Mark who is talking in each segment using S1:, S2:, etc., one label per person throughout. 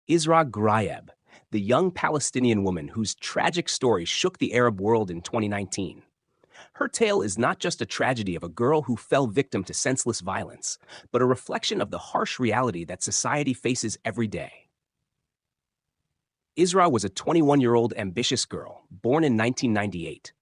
S1: Israa Gharib, the young Palestinian woman whose tragic story shook the Arab world in 2019. Her tale is not just a tragedy of a girl who fell victim to senseless violence, but a reflection of the harsh reality that society faces every day. Israa was a 21-year-old ambitious girl, born in 1998.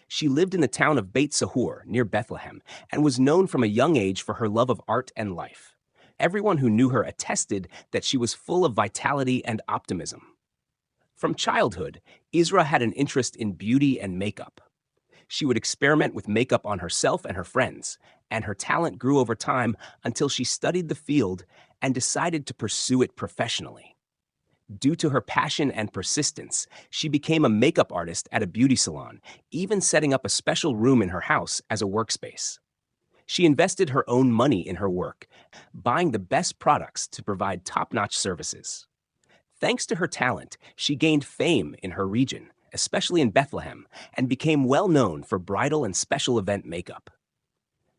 S1: She lived in the town of Beit Sahour, near Bethlehem, and was known from a young age for her love of art and life. Everyone who knew her attested that she was full of vitality and optimism. From childhood, Israa had an interest in beauty and makeup. She would experiment with makeup on herself and her friends, and her talent grew over time until she studied the field and decided to pursue it professionally. Due to her passion and persistence, she became a makeup artist at a beauty salon, even setting up a special room in her house as a workspace. She invested her own money in her work, buying the best products to provide top-notch services. Thanks to her talent, she gained fame in her region, especially in Bethlehem, and became well known for bridal and special event makeup.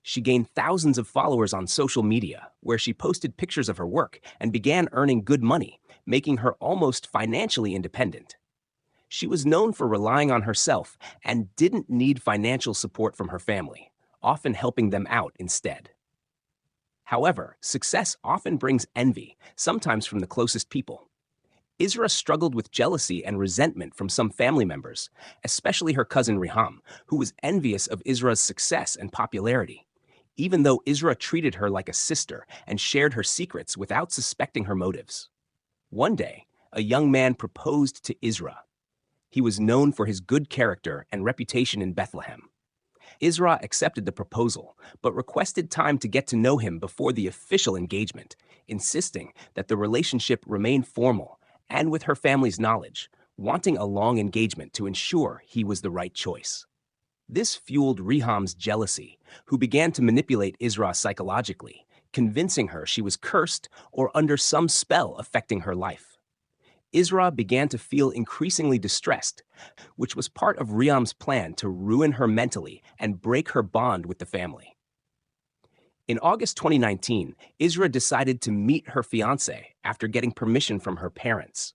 S1: She gained thousands of followers on social media, where she posted pictures of her work and began earning good money, making her almost financially independent. She was known for relying on herself and didn't need financial support from her family, often helping them out instead. However, success often brings envy, sometimes from the closest people. Israa struggled with jealousy and resentment from some family members, especially her cousin Riham, who was envious of Isra's success and popularity, even though Israa treated her like a sister and shared her secrets without suspecting her motives. One day, a young man proposed to Israa. He was known for his good character and reputation in Bethlehem. Israa accepted the proposal, but requested time to get to know him before the official engagement, insisting that the relationship remain formal and with her family's knowledge, wanting a long engagement to ensure he was the right choice. This fueled Riham's jealousy, who began to manipulate Israa psychologically, convincing her she was cursed or under some spell affecting her life. Israa began to feel increasingly distressed, which was part of Riham's plan to ruin her mentally and break her bond with the family. In August 2019, Israa decided to meet her fiancé after getting permission from her parents,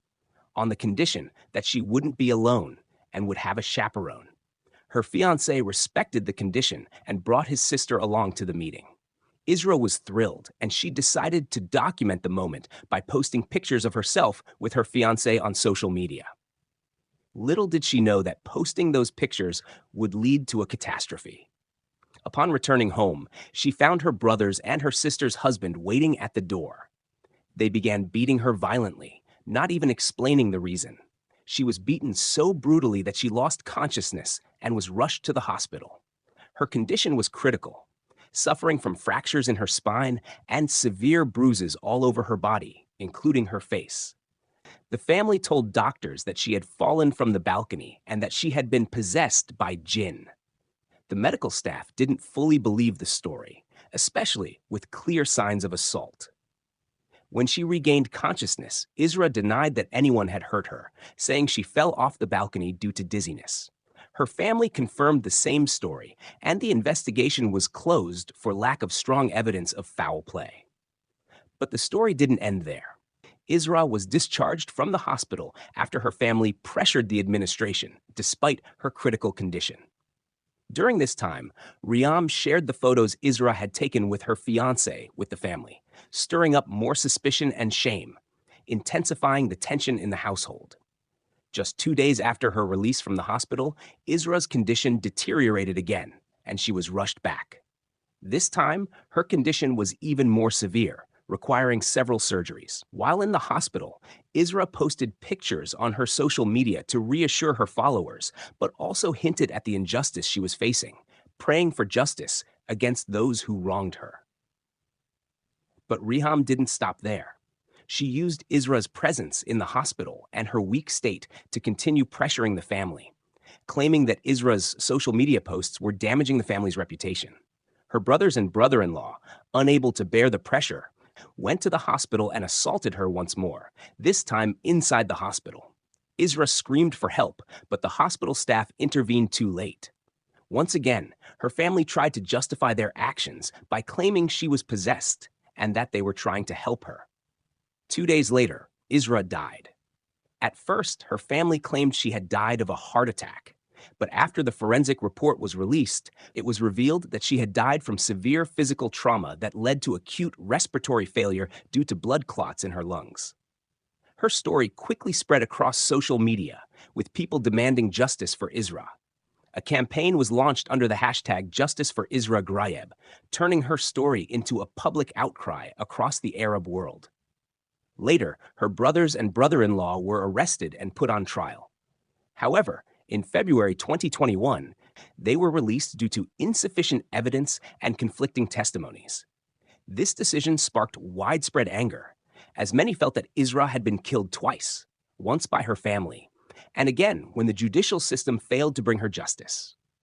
S1: on the condition that she wouldn't be alone and would have a chaperone. Her fiancé respected the condition and brought his sister along to the meeting. Israa was thrilled, and she decided to document the moment by posting pictures of herself with her fiancé on social media. Little did she know that posting those pictures would lead to a catastrophe. Upon returning home, she found her brother's and her sister's husband waiting at the door. They began beating her violently, not even explaining the reason. She was beaten so brutally that she lost consciousness and was rushed to the hospital. Her condition was critical, suffering from fractures in her spine and severe bruises all over her body, including her face. The family told doctors that she had fallen from the balcony and that she had been possessed by jinn. The medical staff didn't fully believe the story, especially with clear signs of assault. When she regained consciousness, Israa denied that anyone had hurt her, saying she fell off the balcony due to dizziness. Her family confirmed the same story, and the investigation was closed for lack of strong evidence of foul play. But the story didn't end there. Israa was discharged from the hospital after her family pressured the administration, despite her critical condition. During this time, Riham shared the photos Israa had taken with her fiancé with the family, stirring up more suspicion and shame, intensifying the tension in the household. Just 2 days after her release from the hospital, Isra's condition deteriorated again, and she was rushed back. This time, her condition was even more severe, requiring several surgeries. While in the hospital, Israa posted pictures on her social media to reassure her followers, but also hinted at the injustice she was facing, praying for justice against those who wronged her. But Riham didn't stop there. She used Isra's presence in the hospital and her weak state to continue pressuring the family, claiming that Isra's social media posts were damaging the family's reputation. Her brothers and brother-in-law, unable to bear the pressure, went to the hospital and assaulted her once more, this time inside the hospital. Israa screamed for help, but the hospital staff intervened too late. Once again, her family tried to justify their actions by claiming she was possessed and that they were trying to help her. 2 days later, Israa died. At first, her family claimed she had died of a heart attack. But after the forensic report was released, it was revealed that she had died from severe physical trauma that led to acute respiratory failure due to blood clots in her lungs. Her story quickly spread across social media, with people demanding justice for Israa. A campaign was launched under the hashtag Justice for Israa Gharib, turning her story into a public outcry across the Arab world. Later, her brothers and brother-in-law were arrested and put on trial. However, in February 2021, they were released due to insufficient evidence and conflicting testimonies. This decision sparked widespread anger, as many felt that Israa had been killed twice, once by her family, and again when the judicial system failed to bring her justice.